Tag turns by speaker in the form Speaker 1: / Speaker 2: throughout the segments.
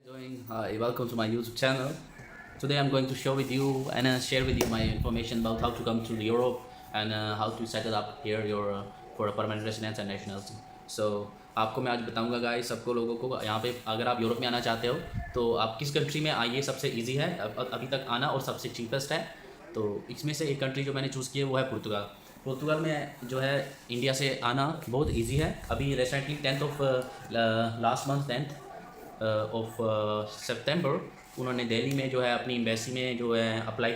Speaker 1: Doing hi, welcome to my YouTube channel. Today I'm going to show with you and share with you my information about how to come to Europe and how to settle up here your for a permanent residence and nationality. So आपको मैं आज बताऊंगा guys सबको लोगों को यहाँ पे अगर आप यूरोप में आना चाहते हो तो आप किस कंट्री में आइए सबसे इजी है अभी तक आना और सबसे चीपेस्ट है। तो इसमें से एक कंट्री जो मैंने चूज़ की है वो है पुर्तगाल। पुर्तगाल में जो है इंडिया से आना बहुत इजी है। अभी recently 10th of last month 10th of सितंबर उन्होंने दिल्ली में जो है अपनी एम्बेसी में जो है अप्लाई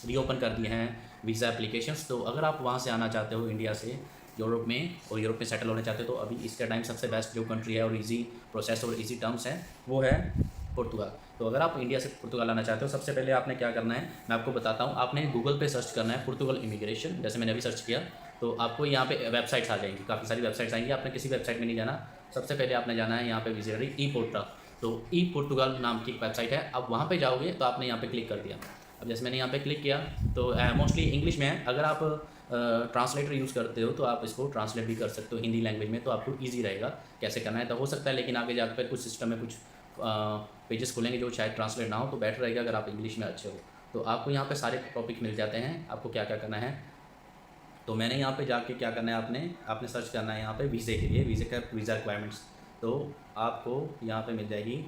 Speaker 1: रीओपन कर दिए हैं वीज़ा एप्लीकेशंस। तो अगर आप वहाँ से आना चाहते हो इंडिया से यूरोप में और यूरोप में सेटल होना चाहते हो तो अभी इसका टाइम सबसे बेस्ट जो कंट्री है और इजी प्रोसेस और इजी टर्म्स है वो है पुर्तगाल। तो अगर आप इंडिया से पुर्तगाल आना चाहते हो सबसे पहले आपने क्या करना है मैं आपको बताता हूँ। आपने गूगल पे सर्च करना है पुर्तगाल इमिग्रेशन, जैसे मैंने अभी सर्च किया तो आपको यहाँ पे वेबसाइट्स आ जाएंगी, काफ़ी सारी वेबसाइट्स आएंगी। आपने किसी वेबसाइट में नहीं जाना, सबसे पहले आपने जाना है यहाँ पे विजिट ई पोर्टल। तो ई पुर्तगाल नाम की एक वेबसाइट है, अब वहाँ पे जाओगे तो आपने यहाँ पे क्लिक कर दिया। अब जैसे मैंने यहाँ पे क्लिक किया तो मोस्टली इंग्लिश में है। अगर आप ट्रांसलेटर यूज़ करते हो तो आप इसको ट्रांसलेट भी कर सकते हो हिंदी लैंग्वेज में, तो आपको ईजी रहेगा कैसे करना है। तो हो सकता है लेकिन आगे जाकर कुछ सिस्टम में कुछ पेजेस खुलेंगे जो शायद ट्रांसलेट ना हो, तो बेटर रहेगा अगर आप इंग्लिश में अच्छे हो। तो आपको यहाँ पे सारे टॉपिक मिल जाते हैं, आपको क्या क्या करना है। तो मैंने यहाँ पे जाके क्या करना है, आपने सर्च करना है यहाँ पे वीज़े के लिए, वीज़ा रिक्वायरमेंट्स। तो आपको यहाँ पे मिल जाएगी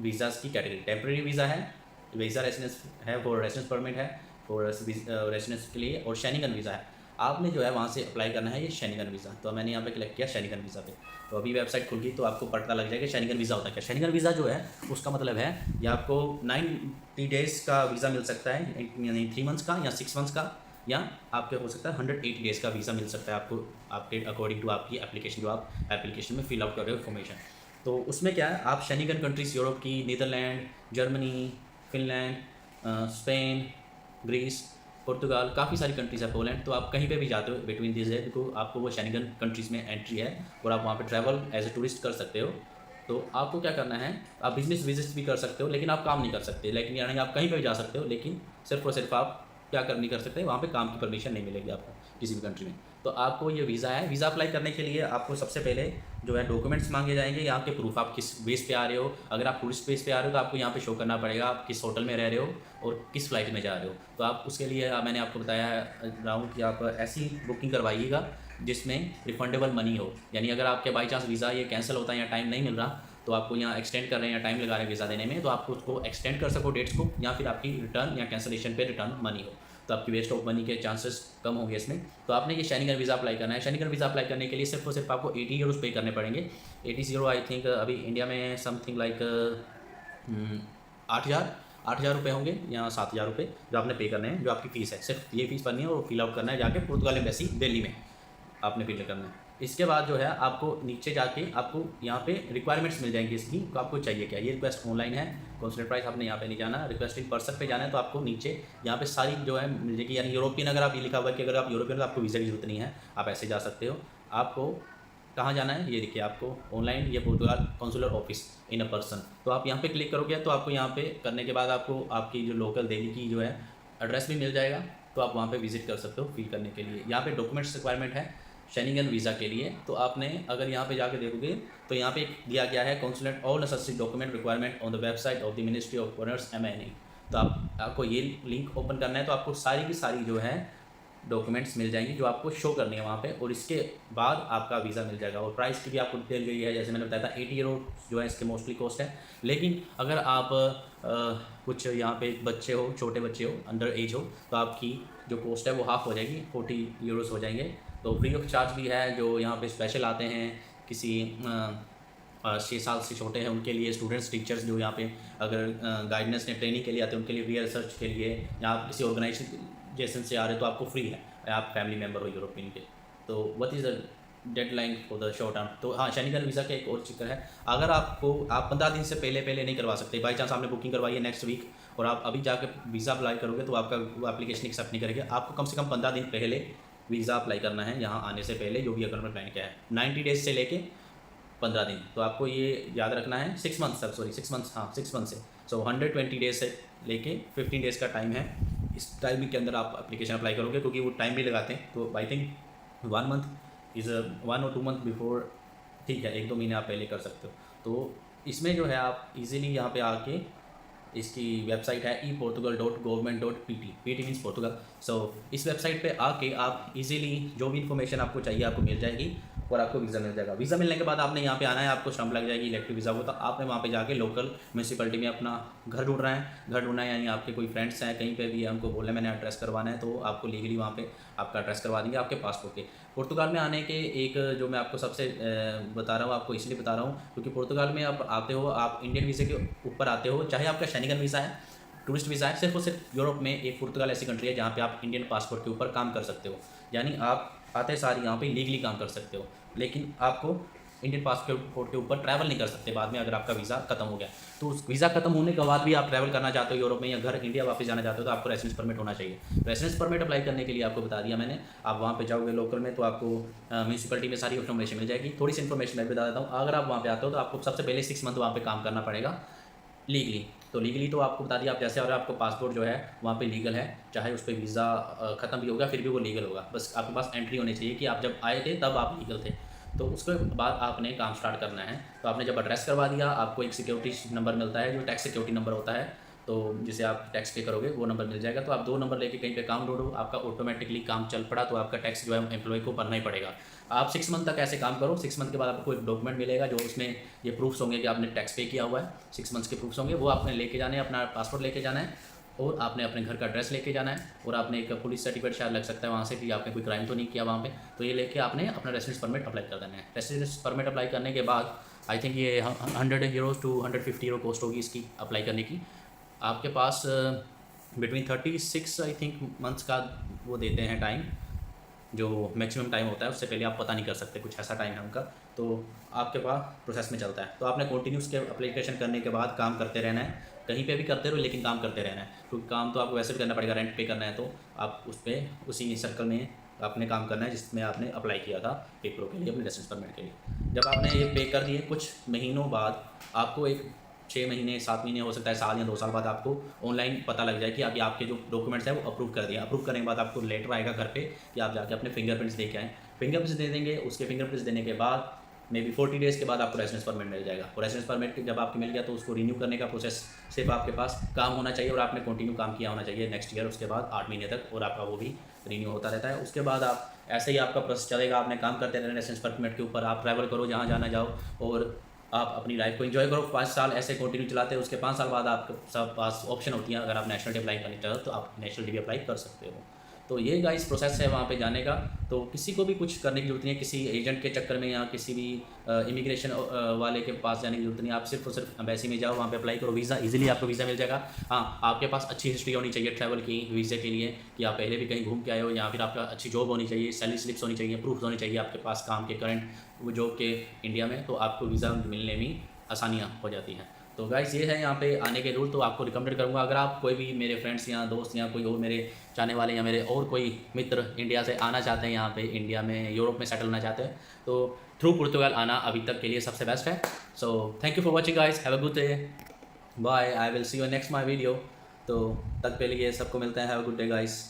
Speaker 1: वीज़ाज़ की कैटेगरी। टेम्प्रेरी वीज़ा है, वीज़ा रेसिडेंस है, फॉर रेसिडेंस परमिट है फॉर रेसिडेंस के लिए, और शेनिगन वीज़ा है। आपने जो है वहाँ से अप्लाई करना है ये शेनिगन वीज़ा। तो मैंने यहाँ पे क्लिक किया शेनिगन वीज़ा पे। तो अभी वेबसाइट खुल गई तो आपको पता लग जाएगा शेनिगन वीज़ा होता है क्या। शेनिगन वीज़ा जो है उसका मतलब है ये आपको 90 डेज़ का वीज़ा मिल सकता है, यानी 3 मंथ्स का या 6 मंथ्स का, या आपके हो सकता है 180 डेज़ का वीज़ा मिल सकता है आपको, आपके अकॉर्डिंग टू आपकी एप्लीकेशन जो आप एप्लीकेशन में फिल आउट कर रहे हो इन्फॉर्मेशन। तो उसमें क्या है, आप शेनिगन कंट्रीज़ यूरोप की, Netherland, Germany, Finland, Spain, Greece, Portugal, काफ़ी सारी कंट्रीज़ है, पोलैंड। तो आप कहीं पे भी जाते हो बिटवीन दिस है तो आपको वो शेनिगन कंट्रीज़ में एंट्री है और आप वहाँ पे ट्रैवल एज ए टूरिस्ट कर सकते हो। तो आपको क्या करना है, आप बिजनेस विजिट भी कर सकते हो लेकिन आप काम नहीं कर सकते, लेकिन यानी आप कहीं पे भी जा सकते हो लेकिन सिर्फ और सिर्फ आप क्या कर नहीं कर सकते, वहाँ पे काम की परमिशन नहीं मिलेगी आपको किसी भी कंट्री में। तो आपको ये वीज़ा है, वीज़ा अप्लाई करने के लिए आपको सबसे पहले जो है डॉक्यूमेंट्स मांगे जाएंगे, यहाँ के प्रूफ आप किस बेस पे आ रहे हो। अगर आप टूरिस्ट बेस पे आ रहे हो तो आपको यहाँ पे शो करना पड़ेगा आप किस होटल में रह रहे हो और किस फ्लाइट में जा रहे हो। तो आप उसके लिए मैंने आपको बताया राउंड कि आप ऐसी बुकिंग करवाइएगा जिसमें रिफंडेबल मनी हो, यानी अगर आपके बाई चांस वीज़ा ये कैंसिल होता है या टाइम नहीं मिल रहा तो आपको यहाँ एक्सटेंड कर रहे हैं या टाइम लगा रहे हैं वीज़ा देने में, तो आपको उसको एक्सटेंड कर सको डेट्स को, या फिर आपकी रिटर्न या कैंसिलेशन पे रिटर्न मनी हो, तो आपकी वेस्ट ऑफ मनी के चांसेस कम होंगे इसमें। तो आपने ये शेनिगन वीज़ा अप्लाई करना है। शेनिगन वीज़ा अप्लाई करने के लिए सिर्फ और सिर्फ आपको 80 यूरोज़ पे करने पड़ेंगे। 80 यूरो आई थिंक अभी इंडिया में समथिंग लाइक 8,000 रुपये होंगे या 7,000 रुपये जो आपने पे करने हैं, जो आपकी फ़ीस है। सिर्फ ये फ़ीस भरनी है और फिल आउट करना है जाके पुर्तगाल एम्बेसी दिल्ली में आपने फिल करना है। इसके बाद जो है आपको नीचे जाके आपको यहाँ पे रिक्वायरमेंट्स मिल जाएंगी इसकी, तो आपको चाहिए क्या। ये रिक्वेस्ट ऑनलाइन है, कॉन्सुलेट प्राइस आपने यहाँ पे नहीं जाना, रिक्वेस्ट इन पर्सन पे जाना है। तो आपको नीचे यहाँ पे सारी जो है मिल जाएगी, यानी यूरोपियन अगर आप ये लिखा हुआ है कि अगर आप यूरोपियन तो आपको वीज़ा की जरूरत नहीं है, आप ऐसे जा सकते हो। आपको कहाँ जाना है ये देखिए, आपको ऑनलाइन ये Portugal consular office in a person. तो आप यहाँ पे क्लिक करोगे तो आपको यहाँ पे करने के बाद आपको आपकी जो लोकल दिल्ली की जो है एड्रेस भी मिल जाएगा, तो आप वहाँ पे विजिट कर सकते हो फिल करने के लिए। यहाँ पे डॉक्यूमेंट्स रिक्वायरमेंट है शेनिगन वीज़ा के लिए। तो आपने अगर यहाँ पे जाके देखोगे तो यहाँ पे दिया गया है consulate all necessary document requirement on the website of the ministry of foreigners MNE। तो आपको ये लिंक ओपन करना है, तो आपको सारी की सारी जो है डॉक्यूमेंट्स मिल जाएंगी जो आपको शो करनी है वहाँ पे, और इसके बाद आपका वीज़ा मिल जाएगा। और प्राइस की भी आपको डिटेल गई है, जैसे मैंने बताया था 80 यूरो जो है इसके मोस्टली कॉस्ट है। लेकिन अगर आप कुछ यहाँ पे बच्चे हो, छोटे बच्चे हो, अंडर एज हो, तो आपकी जो कॉस्ट है वो हाफ़ हो जाएगी, 40 यूरोस हो जाएंगे। तो फ्री ऑफ चार्ज भी है। जो यहाँ पे स्पेशल आते हैं किसी 6 साल से छोटे हैं उनके लिए, स्टूडेंट्स, टीचर्स जो यहाँ पे अगर गाइडेंस ने ट्रेनिंग के लिए आते हैं उनके लिए, रिसर्च के लिए, या आप किसी ऑर्गेनाइजेशन से आ रहे हो तो आपको फ्री है, आप फैमिली मेम्बर हो यूरोपियन के। तो what is the deadline for the short term. तो हाँ, शेनिगन वीज़ा का एक और चक्कर है, अगर आप 15 दिन से पहले नहीं करवा सकते। बाई चांस आपने बुकिंग करवाई है नेक्स्ट वीक और आप अभी जाकर वीज़ा अप्लाई करोगे तो आपका वो एप्लीकेशन एक्सेप्ट नहीं करेगी। आपको कम से कम 15 दिन पहले वीज़ा अप्लाई करना है यहाँ आने से पहले, जो भी अगर प्लान किया है 90 डेज से लेके 15 दिन। तो आपको ये याद रखना है 6 मंथ तक, सॉरी 6 मंथ्स, हाँ 6 मंथ से। सो 120 डेज से लेके 15 डेज़ का टाइम है। इस टाइम के अंदर आप एप्लीकेशन अप्लाई करोगे, क्योंकि वो टाइम भी लगाते हैं। तो आई थिंक 1 मंथ इज़ 1 और 2 मंथ बिफोर, ठीक है, 1-2 महीने आप पहले कर सकते हो। तो इसमें जो है आप इजीली यहाँ पे आके इसकी वेबसाइट है eportugal.government.pt, पीटी मीन्स पोर्तुगल। सो इस वेबसाइट पे आके आप इजीली जो भी इन्फॉर्मेशन आपको चाहिए आपको मिल जाएगी और आपको वीज़ा मिल जाएगा। वीज़ा मिलने के बाद आपने यहाँ पे आना है, आपको स्टम्प लग जाएगी इलेक्ट्रिक वीज़ा को, तो आपने वहाँ पे जाके लोकल म्यूनसिपलिटी में अपना घर ढूंढना है। घर ढूंढना है यानी आपके कोई फ्रेंड्स हैं कहीं पे भी है, हमको बोलना है मैंने एड्रेस करवाना है, तो आपको लीगली वहाँ पे आपका एड्रेस करवा देंगे आपके पासपोर्ट के। पुर्तगाल में आने के एक जो मैं आपको सबसे बता रहा हूँ, आपको इसलिए बता रहा हूँ क्योंकि पुर्तगाल में आप आते हो, आप इंडियन वीज़े के ऊपर आते हो, चाहे आपका शेंगन वीज़ा है, टूरिस्ट वीज़ा है, सिर्फ और सिर्फ यूरोप में एक पुर्तगाल ऐसी कंट्री है जहाँ पे आप इंडियन पासपोर्ट के ऊपर काम कर सकते हो, यानी आप आते सार यहाँ पे लीगली काम कर सकते हो। लेकिन आपको इंडियन पासपोर्ट के ऊपर ट्रैवल नहीं कर सकते बाद में, अगर आपका वीज़ा खत्म हो गया। तो उस वीज़ा खत्म होने के बाद भी आप ट्रैवल करना चाहते हो यूरोप में या घर इंडिया वापस जाना चाहते हो, तो आपको रेसिडेंस परमिट होना चाहिए। रेसिडेंस परमिट अप्लाई करने के लिए आपको बता दिया मैंने, आप वहाँ पे जाओगे लोकल में तो आपको म्यूनसिपलिटी में सारी इन्फॉर्मेशन मिल जाएगी। थोड़ी सी इन्फॉर्मेशन मैं बता देता हूँ, अगर आप वहाँ पे आते हो तो आपको सबसे पहले 6 मंथ वहाँ पे काम करना पड़ेगा लीगली। तो लीगली तो आपको बता दिया, आप जैसे अगर आपको पासपोर्ट जो है वहाँ पे लीगल है, चाहे उस पर वीज़ा ख़त्म भी होगा फिर भी वो लीगल होगा, बस आपके पास एंट्री होनी चाहिए कि आप जब आए थे तब आप लीगल थे। तो उसके बाद आपने काम स्टार्ट करना है। तो आपने जब एड्रेस करवा दिया, आपको एक सिक्योरिटी नंबर मिलता है जो टैक्स सिक्योरिटी नंबर होता है, तो जिसे आप टैक्स पे करोगे वो नंबर मिल जाएगा। तो आप 2 नंबर लेके कहीं पे काम ढूंढो, आपका ऑटोमेटिकली काम चल पड़ा तो आपका टैक्स जो है एम्प्लॉय को भरना ही पड़ेगा। आप 6 मंथ तक ऐसे काम करो, 6 मंथ के बाद आपको एक डॉक्यूमेंट मिलेगा जो उसमें ये प्रूफ्स होंगे कि आपने टैक्स पे किया हुआ है, 6 मंथ्स के प्रूफ्स होंगे, वो आपने लेके जाने हैं, अपना पासपोर्ट लेके जाना है और आपने अपने घर का एड्रेस लेके जाना है और आपने एक पुलिस सर्टिफिकेट शायद लग सकता है वहाँ से कि आपने कोई क्राइम तो नहीं किया वहाँ पे, तो ये लेके आपने अपना रेसिडेंस परमिट अप्लाई कर देना है। रेसिडेंस परमिट अप्लाई करने के बाद आई थिंक ये 100 यूरोज़ टू 150 यूरो कॉस्ट होगी इसकी अप्लाई करने की। आपके पास बिटवीन 36 आई थिंक मंथ्स का वो देते हैं टाइम, जो मैक्सिमम टाइम होता है, उससे पहले आप पता नहीं कर सकते, कुछ ऐसा टाइम है उनका, तो आपके पास प्रोसेस में चलता है। तो आपने कंटिन्यूस के अप्लीकेशन करने के बाद काम करते रहना है, कहीं पे भी करते रहो लेकिन काम करते रहना है, क्योंकि काम तो आपको वैसे भी करना पड़ेगा, रेंट पे करना है, तो आप उस पर उसी सर्कल में आपने काम करना है जिसमें आपने अप्लाई किया था पेपरों के लिए, अपने रेसिडेंस परमिट के लिए। जब आपने ये पे कर दिए, कुछ महीनों बाद आपको एक 6 महीने 7 महीने हो सकता है, साल या 2 साल बाद आपको ऑनलाइन पता लग जाए कि अभी आपके जो डॉक्यूमेंट्स हैं वो अप्रूव कर दिए। अप्रूव करने के बाद आपको लेटर आएगा घर पे कि आप जाके अपने फिंगरप्रिंट्स दे के आएँ। फिंगरप्रिंट्स दे देंगे, उसके फिंगरप्रिंट्स देने के बाद मे बी 40 डेज़ के बाद आपको रेसिडेंस परमिट मिल जाएगा। और रेसिडेंस परमिट जब आपको मिल गया तो उसको रिन्यू करने का प्रोसेस सिर्फ आपके पास काम होना चाहिए और आपने कंटिन्यू काम किया होना चाहिए नेक्स्ट ईयर, उसके बाद 8 महीने तक, और आपका वो भी रिन्यू होता रहता है। उसके बाद आप ऐसे ही आपका प्रोसेस चलेगा, आपने काम करते रहना रेसिडेंस परमिट के ऊपर, आप ट्रैवल करो जहाँ जाना जाओ और आप अपनी लाइफ को एंजॉय करो। 5 साल ऐसे कंटिन्यू चलाते हैं, उसके 5 साल बाद आपके सब पास ऑप्शन होती हैं, अगर आप नेशनल डी अप्लाई करना चाहो तो आप नेशनल डी अप्लाई कर सकते हो। तो ये गाइस प्रोसेस है वहाँ पे जाने का। तो किसी को भी कुछ करने की जरूरत नहीं है, किसी एजेंट के चक्कर में या किसी भी इमिग्रेशन वाले के पास जाने की जरूरत नहीं है। आप सिर्फ और सिर्फ एम्बेसी में जाओ, वहाँ पे अप्लाई करो, वीज़ा इजीली आपको वीज़ा मिल जाएगा। हाँ, आपके पास अच्छी हिस्ट्री होनी चाहिए ट्रैवल की वीज़े के लिए, कि आप पहले भी कहीं घूम के आए हो, या फिर आपका अच्छी जॉब होनी चाहिए, सैलरी स्लिप्स होनी चाहिए, प्रूफ होनी चाहिए आपके पास काम के करंट वो जॉब के इंडिया में, तो आपको वीज़ा मिलने में आसानियाँ हो जाती हैं। तो गाइस ये है यहाँ पे आने के रूल। तो आपको रिकमेंड करूँगा, अगर आप कोई भी मेरे फ्रेंड्स या दोस्त या कोई और मेरे चाहने वाले या मेरे और कोई मित्र इंडिया से आना चाहते हैं, यहाँ पे इंडिया में यूरोप में सेटल होना चाहते हैं, तो थ्रू पुर्तगाल आना अभी तक के लिए सबसे बेस्ट है। So thank you for watching guys, have a good day, bye, I will see you next my video. तो तक के लिए सबको मिलते हैं, have a good day guys.